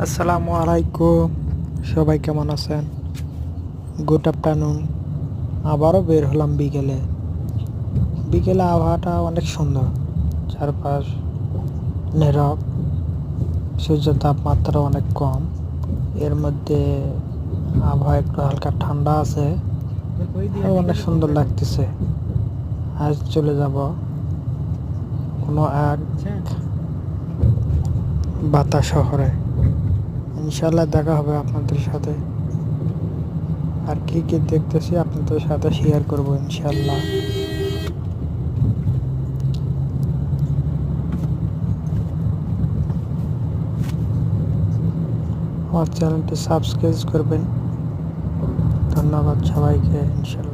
আসসালামু আলাইকুম। সবাই কেমন আছেন? Good afternoon. আবারও বের হলাম বিকেলে। বিকেলে আবহাওয়াটা অনেক সুন্দর, চারপাশ নীরব, সূর্যের তাপমাত্রা অনেক কম। এর মধ্যে আবহাওয়া একটু হালকা ঠান্ডা আছে, অনেক সুন্দর লাগতেছে। আজ চলে যাব কোনো এক বাতা শহরে। ইনশাল্লাহ দেখা হবে আপনাদের সাথে। আর কি কি দেখতেছি আপনাদের সাথে শেয়ার করব ইনশাল্লাহ। আমার চ্যানেলটি সাবস্ক্রাইব করবেন। ধন্যবাদ সবাইকে। ইনশাল্লাহ।